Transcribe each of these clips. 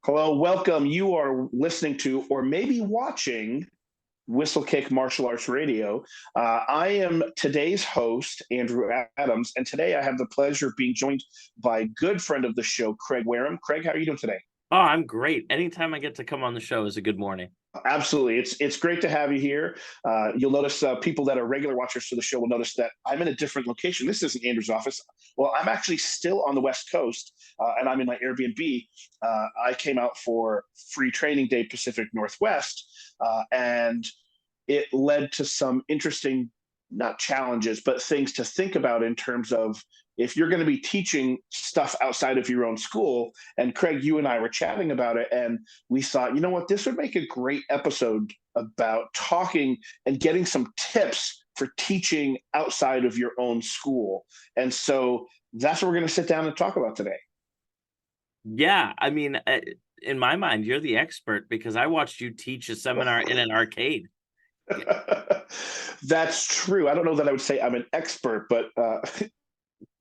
Hello, welcome. You are listening to, or maybe watching, Whistlekick Martial Arts Radio. I am today's host, Andrew Adams, and today I have the pleasure of being joined by a good friend of the show, Craig Wharem. Craig, how are you doing today? Oh, I'm great. Anytime I get to come on the show is a good morning. Absolutely. It's great to have you here. You'll notice people that are regular watchers to the show will notice that I'm in a different location. This isn't Andrew's office. Well, I'm actually still on the West Coast, and I'm in my Airbnb. I came out for free training day Pacific Northwest, and it led to some interesting, not challenges, but things to think about in terms of if you're going to be teaching stuff outside of your own school. And Craig, you and I were chatting about it, and we thought, you know what, this would make a great episode about talking and getting some tips for teaching outside of your own school. And so that's what we're going to sit down and talk about today. Yeah, I mean, in my mind, you're the expert because I watched you teach a seminar in an arcade. That's true. I don't know that I would say I'm an expert, but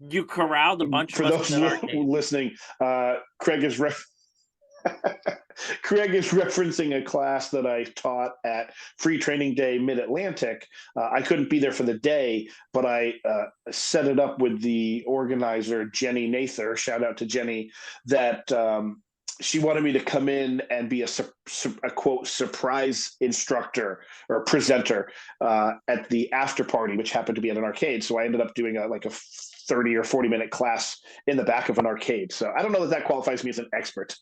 You corralled a bunch for of us those in an arcade. listening, Craig is Craig is referencing a class that I taught at Free Training Day Mid Atlantic. I couldn't be there for the day, but I set it up with the organizer, Jenny Nather. Shout out to Jenny, that she wanted me to come in and be a quote surprise instructor or presenter at the after party, which happened to be at an arcade. So I ended up doing a 30 or 40-minute class in the back of an arcade. So I don't know that qualifies me as an expert.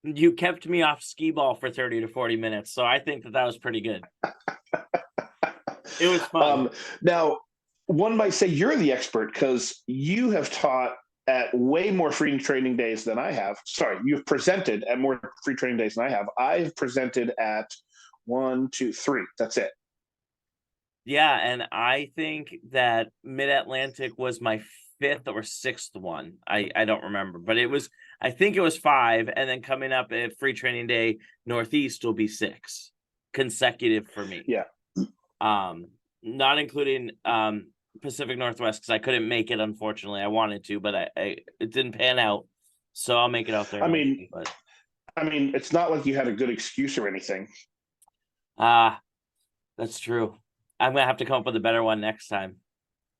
You kept me off skee ball for 30 to 40 minutes, so I think that was pretty good. It was fun. Now, one might say you're the expert because you have taught at way more free training days than I have. Sorry, you've presented at more free training days than I have. I've presented at 1, 2, 3. That's it. Yeah, and I think that Mid Atlantic was my fifth or sixth one. I don't remember, but I think it was 5, and then coming up at Free Training Day Northeast will be 6 consecutive for me. Yeah. Not including Pacific Northwest because I couldn't make it, unfortunately. I wanted to, but it didn't pan out. So I'll make it out there. I mean, it's not like you had a good excuse or anything. That's true. I'm gonna have to come up with a better one next time.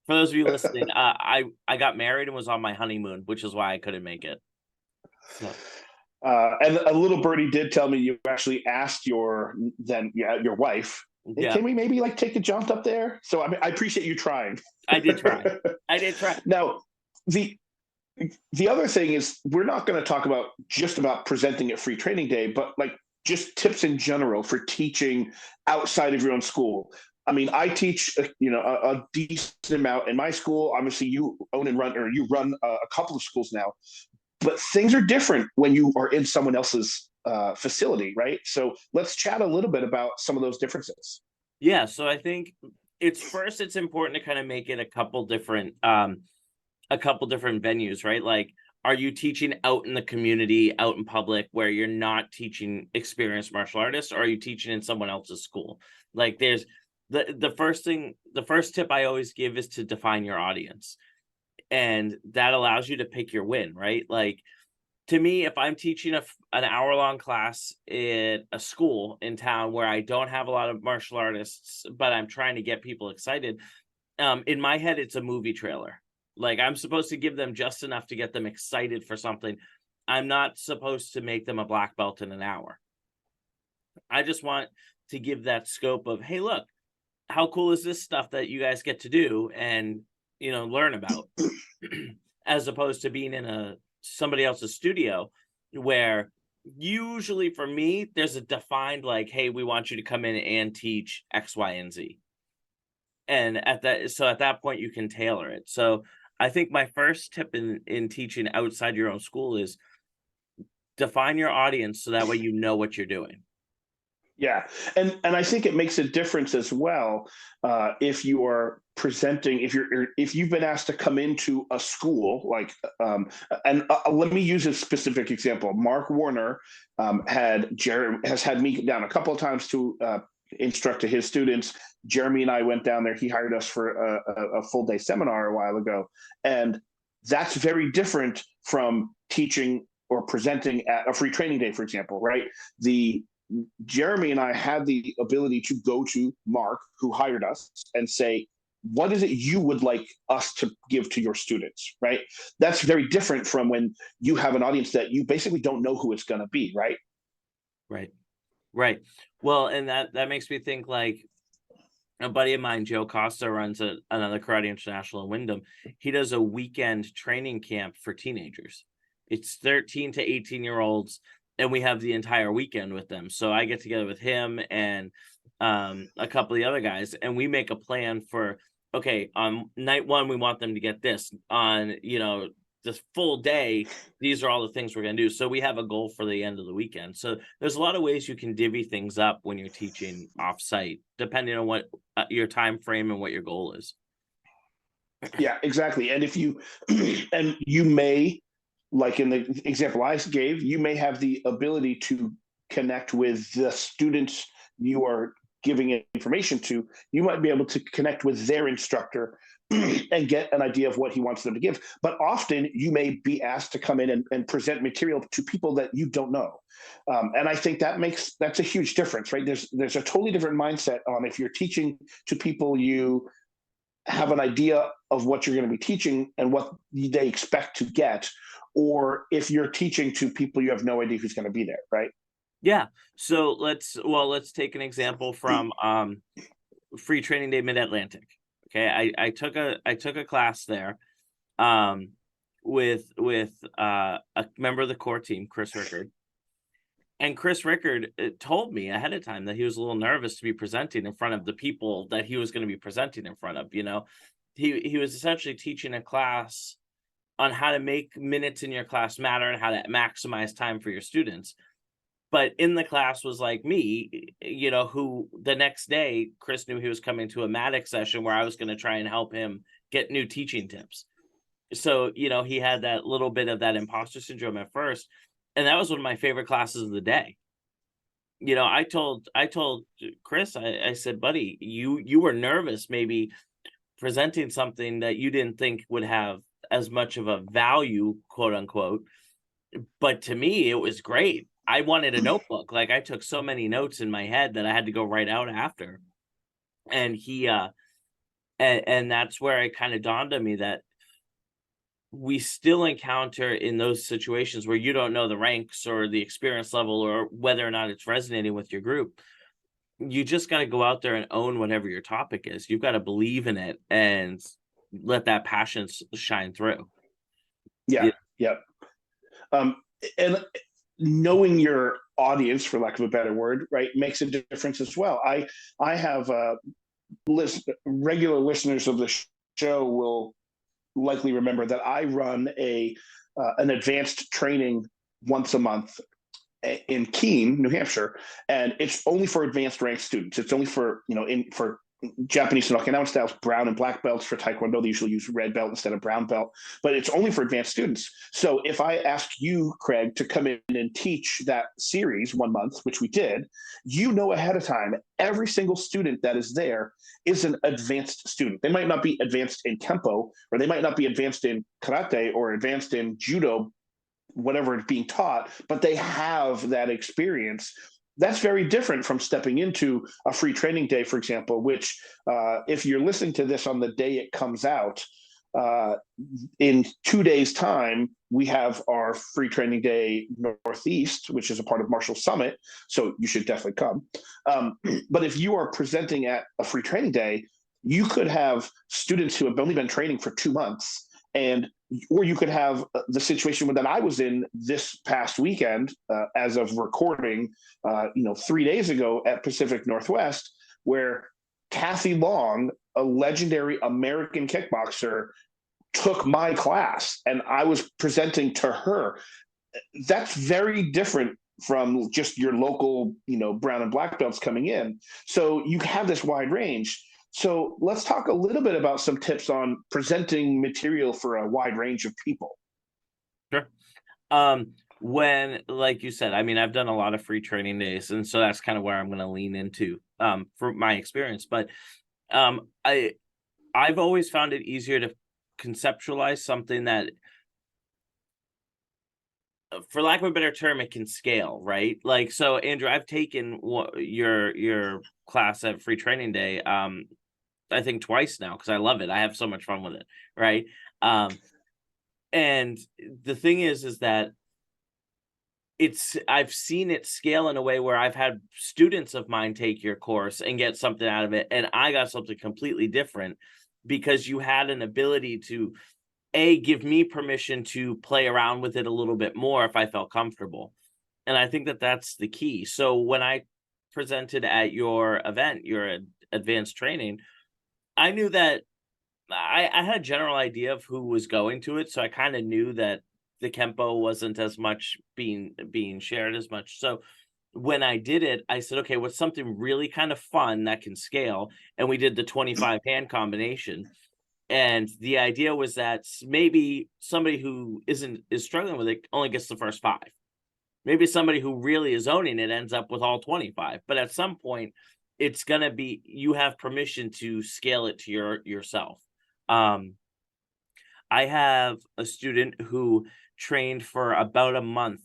For those of you listening, I got married and was on my honeymoon, which is why I couldn't make it. So. And a little birdie did tell me you actually asked your wife, hey, can we maybe take a jaunt up there? So I mean, I appreciate you trying. I did try. Now, the other thing is we're not going to talk about just about presenting at Free Training Day, but just tips in general for teaching outside of your own school. I mean, I teach, a decent amount in my school. Obviously, you own and run, or you run a couple of schools now, but things are different when you are in someone else's facility, right? So let's chat a little bit about some of those differences. Yeah, so I think it's important to kind of make it a couple different venues, right? Like, are you teaching out in the community, out in public, where you're not teaching experienced martial artists, or are you teaching in someone else's school? Like, there's the first tip I always give is to define your audience. And that allows you to pick your win, right? Like, to me, if I'm teaching an hour-long class at a school in town where I don't have a lot of martial artists, but I'm trying to get people excited, in my head, it's a movie trailer. Like, I'm supposed to give them just enough to get them excited for something. I'm not supposed to make them a black belt in an hour. I just want to give that scope of, hey, look, how cool is this stuff that you guys get to do and, learn about, as opposed to being in somebody else's studio where usually for me, there's a defined hey, we want you to come in and teach X, Y, and Z. And at that point you can tailor it. So I think my first tip in teaching outside your own school is define your audience so that way you know what you're doing. Yeah, and I think it makes a difference as well if you are presenting, if you've been asked to come into a school let me use a specific example. Mark Warner has had me down a couple of times to instruct to his students. Jeremy and I went down there. He hired us for a full day seminar a while ago, and that's very different from teaching or presenting at a free training day, for example, right? The Jeremy and I had the ability to go to Mark, who hired us, and say, what is it you would like us to give to your students, right? That's very different from when you have an audience that you basically don't know who it's going to be, right? Right. Well, and that makes me think, like, a buddy of mine, Joe Costa, runs another Karate International in Wyndham. He does a weekend training camp for teenagers. It's 13 to 18-year-olds, and we have the entire weekend with them. So I get together with him and a couple of the other guys, and we make a plan for, okay, on night one, we want them to get this. On, this full day, these are all the things we're going to do. So we have a goal for the end of the weekend. So there's a lot of ways you can divvy things up when you're teaching offsite, depending on what your time frame and what your goal is. Yeah, exactly. And if you, and you may, like in the example I gave, you may have the ability to connect with the students you are giving information to. You might be able to connect with their instructor and get an idea of what he wants them to give. But often you may be asked to come in and present material to people that you don't know. And I think that's a huge difference, right? There's a totally different mindset on if you're teaching to people you have an idea of what you're going to be teaching and what they expect to get, or if you're teaching to people you have no idea who's going to be there, right? Yeah. So let's take an example from Free Training Day Mid-Atlantic. Okay, I took a class there with a member of the core team, Chris Rickard. And Chris Rickard told me ahead of time that he was a little nervous to be presenting in front of the people that he was going to be presenting in front of. He was essentially teaching a class on how to make minutes in your class matter and how to maximize time for your students. But in the class was like me, who the next day, Chris knew he was coming to a Matic session where I was going to try and help him get new teaching tips. So, he had that little bit of that imposter syndrome at first. And that was one of my favorite classes of the day. I told Chris, I said, buddy, you were nervous maybe presenting something that you didn't think would have as much of a value, quote unquote. But to me, it was great. I wanted a notebook. Like, I took so many notes in my head that I had to go write out after. And and that's where it kind of dawned on me that we still encounter in those situations where you don't know the ranks or the experience level or whether or not it's resonating with your group. You just got to go out there and own whatever your topic is. You've got to believe in it and let that passion shine through. Yeah. And knowing your audience, for lack of a better word, right, makes a difference as well. I have regular listeners of the show will likely remember that I run an advanced training once a month in Keene, New Hampshire, and it's only for advanced ranked students. It's only for for Japanese and Okinawan styles, brown and black belts. For Taekwondo, they usually use red belt instead of brown belt, but it's only for advanced students. So if I ask you, Craig, to come in and teach that series 1 month, which we did, ahead of time, every single student that is there is an advanced student. They might not be advanced in Kempo, or they might not be advanced in Karate or advanced in Judo, whatever is being taught, but they have that experience. That's very different from stepping into a free training day, for example, which if you're listening to this on the day it comes out, in 2 days' time, we have our free training day Northeast, which is a part of Marshall Summit. So you should definitely come. But if you are presenting at a free training day, you could have students who have only been training for 2 months, or you could have the situation that I was in this past weekend, as of recording, 3 days ago at Pacific Northwest, where Kathy Long, a legendary American kickboxer, took my class and I was presenting to her. That's very different from just your local, brown and black belts coming in. So you have this wide range. So let's talk a little bit about some tips on presenting material for a wide range of people. Sure. When, like you said, I mean, I've done a lot of free training days, and so that's kind of where I'm going to lean into for my experience. But I've always found it easier to conceptualize something that for lack of a better term, it can scale, right? Like, so Andrew, I've taken your class at Free Training Day, I think twice now, because I love it. I have so much fun with it, right? And the thing is that I've seen it scale in a way where I've had students of mine take your course and get something out of it, and I got something completely different because you had an ability to give me permission to play around with it a little bit more if I felt comfortable. And I think that that's the key. So when I presented at your event, your advanced training, I knew that I had a general idea of who was going to it. So I kind of knew that the Kempo wasn't as much being shared as much. So when I did it, I said, okay, what's something really kind of fun that can scale? And we did the 25 hand combination. And the idea was that maybe somebody who is struggling with it only gets the first 5. Maybe somebody who really is owning it ends up with all 25. But at some point, it's gonna be, you have permission to scale it to yourself. Um, I have a student who trained for about a month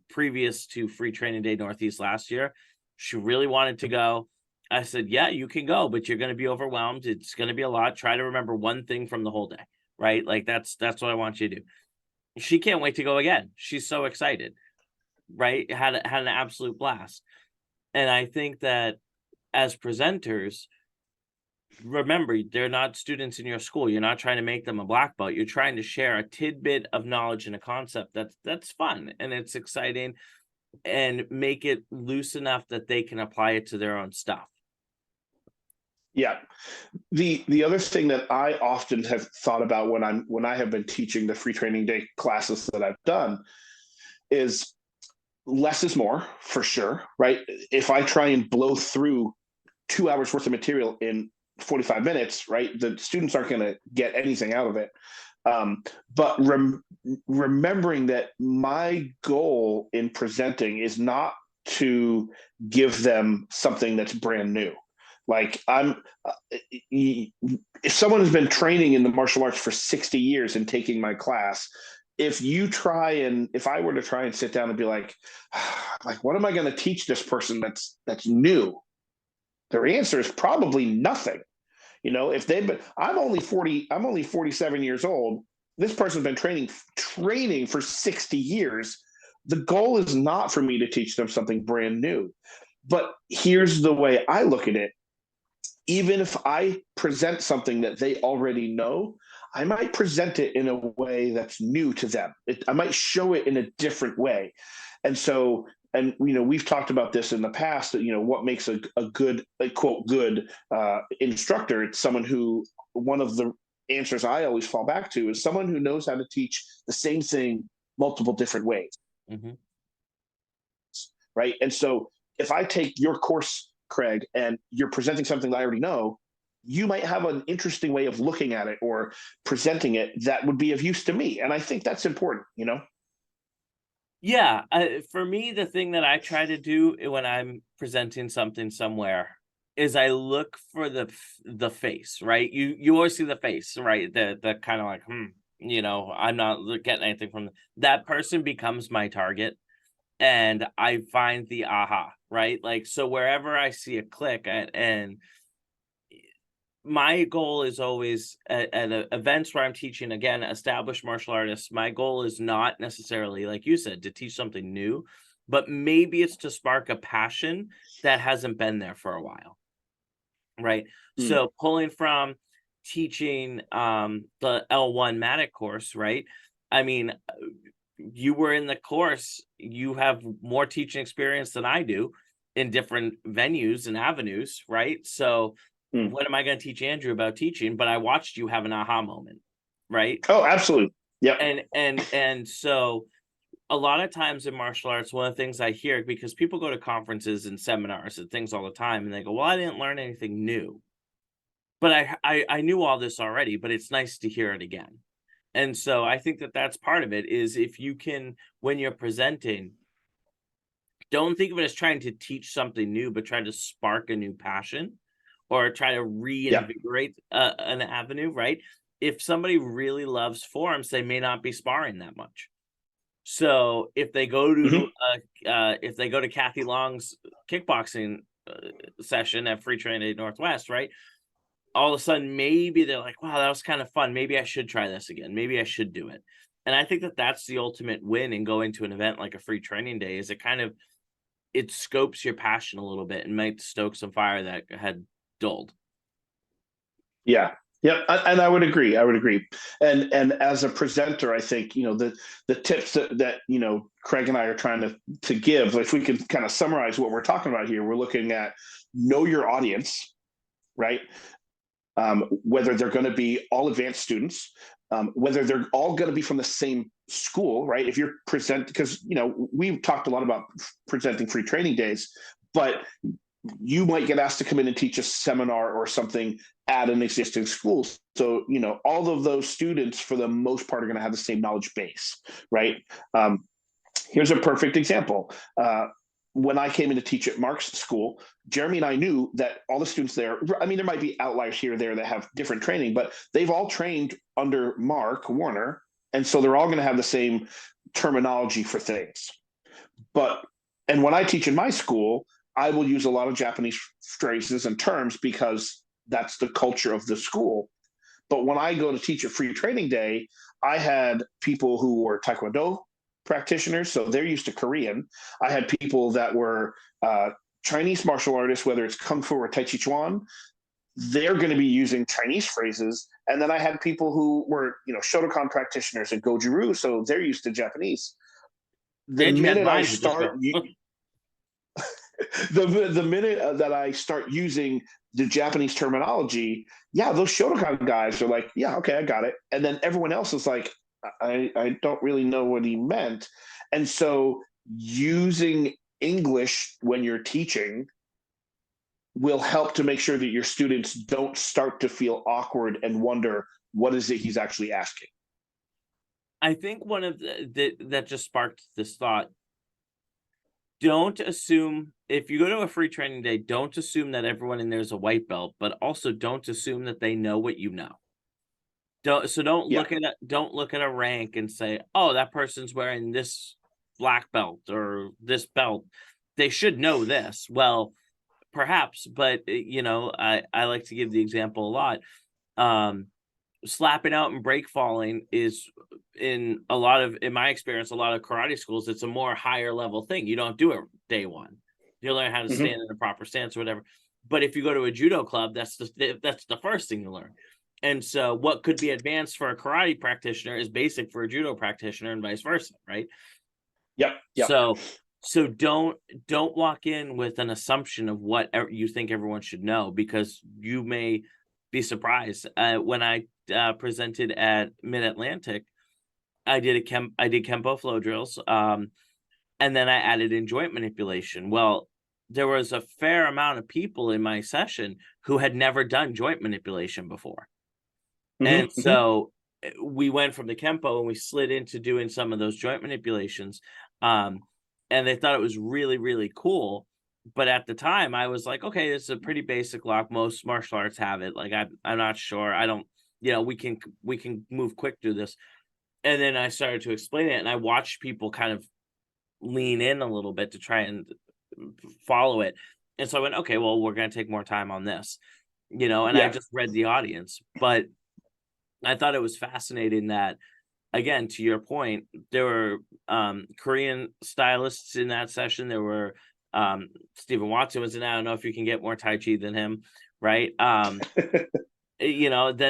previous to Free Training Day Northeast last year. She really wanted to go. I said, yeah, you can go, but you're going to be overwhelmed. It's going to be a lot. Try to remember one thing from the whole day, right? Like that's what I want you to do. She can't wait to go again. She's so excited, right? Had an absolute blast. And I think that as presenters, remember, they're not students in your school. You're not trying to make them a black belt. You're trying to share a tidbit of knowledge and a concept that's fun and it's exciting, and make it loose enough that they can apply it to their own stuff. Yeah. The other thing that I often have thought about when I have been teaching the Free Training Day classes that I've done is less is more, for sure, right? If I try and blow through 2 hours worth of material in 45 minutes, right, the students aren't going to get anything out of it. But remembering that my goal in presenting is not to give them something that's brand new. Like if someone has been training in the martial arts for 60 years and taking my class, if I were to try and sit down and be like, what am I going to teach this person that's new? Their answer is probably nothing. If I'm only 47 years old. This person's been training for 60 years. The goal is not for me to teach them something brand new. But here's the way I look at it. Even if I present something that they already know, I might present it in a way that's new to them. I might show it in a different way. And so, we've talked about this in the past, that, what makes a good, quote, good instructor. It's someone who, one of the answers I always fall back to is someone who knows how to teach the same thing multiple different ways. Mm-hmm. Right. And so if I take your course, Craig, and you're presenting something that I already know, you might have an interesting way of looking at it or presenting it that would be of use to me. And I think that's important, Yeah, for me, the thing that I try to do when I'm presenting something somewhere is I look for the face, right? You always see the face, right? The kind of like, I'm not getting anything from that person becomes my target, and I find the aha, right? Like, so wherever I see a click and my goal is always at events where I'm teaching, again, established martial artists. My goal is not necessarily, like you said, to teach something new, but maybe it's to spark a passion that hasn't been there for a while, right? So pulling from teaching the L1 Matic course, right? I mean, you were in the course, you have more teaching experience than I do in different venues and avenues, right? So what am I going to teach Andrew about teaching? But I watched you have an aha moment, right? Oh, absolutely. Yeah. And so a lot of times in martial arts, one of the things I hear, because people go to conferences and seminars and things all the time, and they go, well, I didn't learn anything new. But I knew all this already, but it's nice to hear it again. And so I think that that's part of it, is if you can, when you're presenting, don't think of it as trying to teach something new, but try to spark a new passion or try to reinvigorate an avenue, right? If somebody really loves forms, they may not be sparring that much. So Mhm. if they go to Kathy Long's kickboxing session at Free Training Day Northwest, right? All of a sudden, maybe they're like, "Wow, that was kind of fun. Maybe I should try this again. Maybe I should do it." And I think that that's the ultimate win in going to an event like a Free Training Day. Is it scopes your passion a little bit and might stoke some fire that had dulled. Yeah. Yep. And I would agree. I would agree. And as a presenter, I think, the tips that Craig and I are trying to give, if we can kind of summarize what we're talking about here, we're looking at know your audience, right? Whether they're going to be all advanced students, whether they're all going to be from the same school, right? If you're because we've talked a lot about presenting free training days, but you might get asked to come in and teach a seminar or something at an existing school. So, all of those students, for the most part, are going to have the same knowledge base, right? Here's a perfect example. When I came in to teach at Mark's school, Jeremy and I knew that all the students there, I mean, there might be outliers here or there that have different training, but they've all trained under Mark Warner. And so they're all going to have the same terminology for things. And when I teach in my school, I will use a lot of Japanese phrases and terms because that's the culture of the school. But when I go to teach at Free Training Day, I had people who were Taekwondo practitioners, so they're used to Korean. I had people that were Chinese martial artists, whether it's Kung Fu or Tai Chi Chuan, they're going to be using Chinese phrases. And then I had people who were, Shotokan practitioners and Goju-Ryu, so they're used to Japanese. The And you had minute I mine with this start girl. the minute that I start using the Japanese terminology, yeah, those Shotokan guys are like, yeah, okay, I got it. And then everyone else is like, I don't really know what he meant. And so using English when you're teaching will help to make sure that your students don't start to feel awkward and wonder what is it he's actually asking. I think one of that just sparked this thought. Don't assume if you go to a Free Training Day, don't assume that everyone in there is a white belt, but also don't assume that they know what you know. Don't Yeah. don't look at a rank and say, "Oh, that person's wearing this black belt or this belt. They should know this." Well, perhaps, but I like to give the example a lot. Um, Slapping out and break falling is in my experience, a lot of karate schools, it's a more higher level thing. You don't do it day one. You learn how to Mm-hmm. stand in a proper stance or whatever. But if you go to a judo club, that's the first thing you learn. And so what could be advanced for a karate practitioner is basic for a judo practitioner and vice versa, right? Yep. Yep. So don't walk in with an assumption of what you think everyone should know, because you may be surprised. When I presented at Mid Atlantic, I did Kempo flow drills, and then I added in joint manipulation. Well, there was a fair amount of people in my session who had never done joint manipulation before. And Mm-hmm. Mm-hmm. so we went from the Kempo and we slid into doing some of those joint manipulations. Um, and they thought it was really, really cool. But at the time, I was like, okay, it's a pretty basic lock. Most martial arts have it. Like I'm not sure. I don't, we can move quick through this. And then I started to explain it, and I watched people kind of lean in a little bit to try and follow it. And so I went, okay, well, we're going to take more time on this, and I Yeah. just read the audience. But I thought it was fascinating that, again, to your point, there were Korean stylists in that session. There were Stephen Watson was in that. I don't know if you can get more Tai Chi than him, right? Then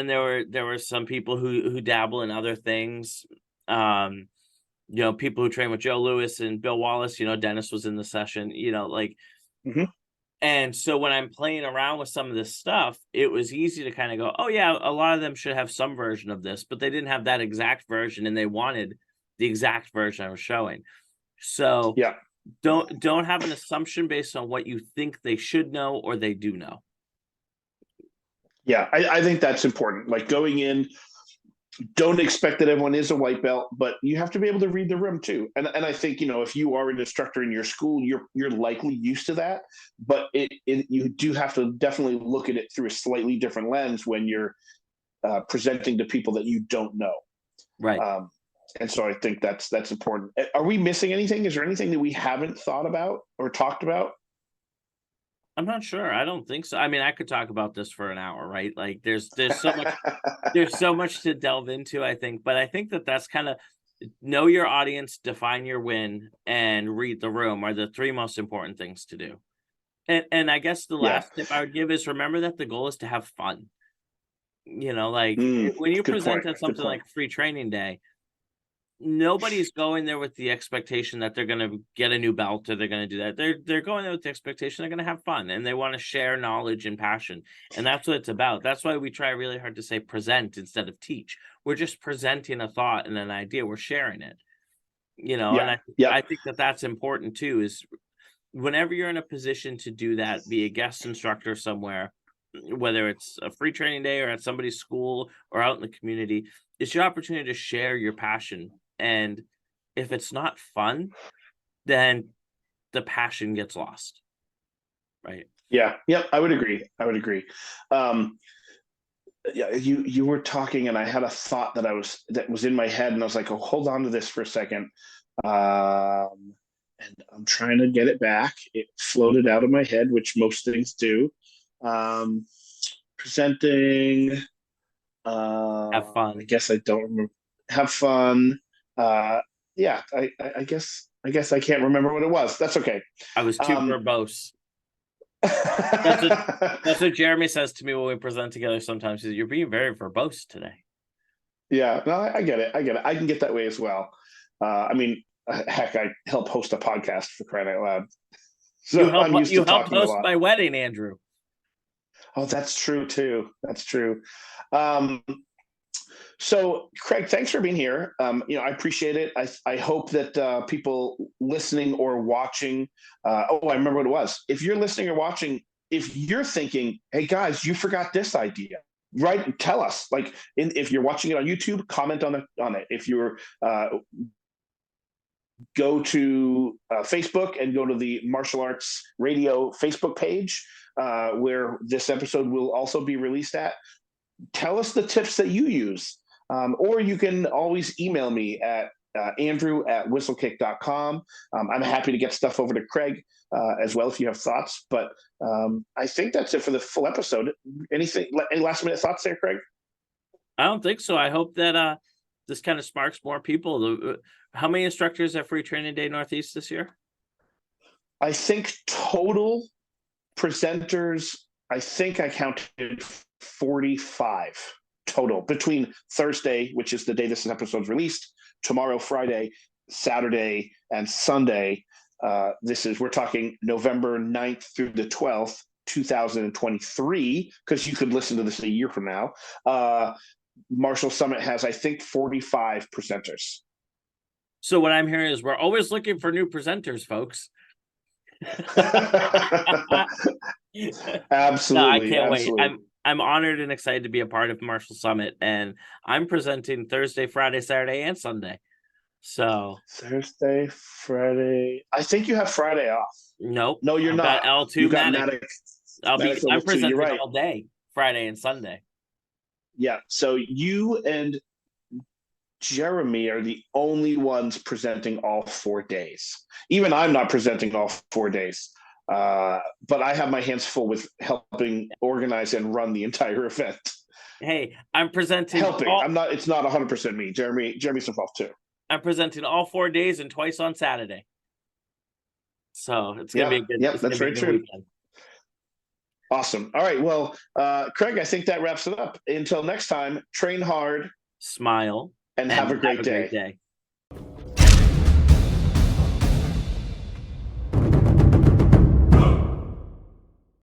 there were some people who dabble in other things. People who train with Joe Lewis and Bill Wallace. Dennis was in the session. Mm-hmm. And so when I'm playing around with some of this stuff, it was easy to kind of go, oh yeah, a lot of them should have some version of this, but they didn't have that exact version, and they wanted the exact version I was showing. So Yeah. don't have an assumption based on what you think they should know or they do know. Yeah. I think that's important. Like going in, don't expect that everyone is a white belt, but you have to be able to read the room too. And I think, if you are an instructor in your school, you're likely used to that, but you do have to definitely look at it through a slightly different lens when you're presenting to people that you don't know. Right. And so I think that's important. Are we missing anything? Is there anything that we haven't thought about or talked about? I'm not sure. I don't think so. I mean, I could talk about this for an hour, right? Like there's so much there's so much to delve into, I think, but I think that that's kind of know your audience, define your win, and read the room are the three most important things to do. And I guess the Yeah. last tip I would give is remember that the goal is to have fun. Like Mm, when you good present point. at Good something point. like free training day, nobody's going there with the expectation that they're going to get a new belt or they're going to do that. They're going there with the expectation they're going to have fun and they want to share knowledge and passion. And that's what it's about. That's why we try really hard to say present instead of teach. We're just presenting a thought and an idea. We're sharing it. And Yeah. Yep. I think that that's important too, is whenever you're in a position to do that, be a guest instructor somewhere, whether it's a free training day or at somebody's school or out in the community, it's your opportunity to share your passion. And if it's not fun, then the passion gets lost. Right. Yeah. Yep. I would agree. Yeah, you were talking and I had a thought that was in my head and I was like, oh, hold on to this for a second. And I'm trying to get it back. It floated out of my head, which most things do. Presenting. Have fun. I guess I don't remember. Have fun. Yeah, I guess I can't remember what it was. That's okay. I was too verbose. That's what Jeremy says to me when we present together sometimes. Is you're being very verbose today. Yeah, no, I get it. I can get that way as well. I mean, heck, I help host a podcast for crying out loud. So I'm used to talking a lot. My wedding, Andrew. Oh, that's true too. That's true. So, Craig, thanks for being here. I appreciate it. I hope that people listening or watching. I remember what it was. If you're listening or watching, if you're thinking, "Hey guys, you forgot this idea," right? Tell us. Like, if you're watching it on YouTube, comment on it. If you're go to Facebook and go to the Martial Arts Radio Facebook page, where this episode will also be released at. Tell us the tips that you use. Or you can always email me at andrew@whistlekick.com. I'm happy to get stuff over to Craig as well if you have thoughts. But I think that's it for the full episode. Any last minute thoughts there, Craig? I don't think so. I hope that this kind of sparks more people. How many instructors at Free Training Day Northeast this year? I think total presenters, I think I counted 45 total between Thursday, which is the day this episode is released, tomorrow, Friday, Saturday, and Sunday. We're talking November 9th through the 12th, 2023, because you could listen to this a year from now. Martial Summit has, I think, 45 presenters. So what I'm hearing is we're always looking for new presenters, folks. Absolutely. No, I can't absolutely. wait. I'm honored and excited to be a part of Martial Summit, and I'm presenting Thursday, Friday, Saturday, and Sunday. So Thursday, Friday. I think you have Friday off. Nope. No, you're not. L2 you got Matic. Matic I'm presenting right. all day, Friday and Sunday. Yeah. So you and Jeremy are the only ones presenting all 4 days. Even I'm not presenting all 4 days. But I have my hands full with helping organize and run the entire event. Hey, I'm presenting. I'm not. It's not 100% me. Jeremy's involved too. I'm presenting all 4 days and twice on Saturday. So it's gonna be a good. Yeah, that's very true. Weekend. Awesome. All right. Well, Craig, I think that wraps it up. Until next time, train hard, smile, and have a great day.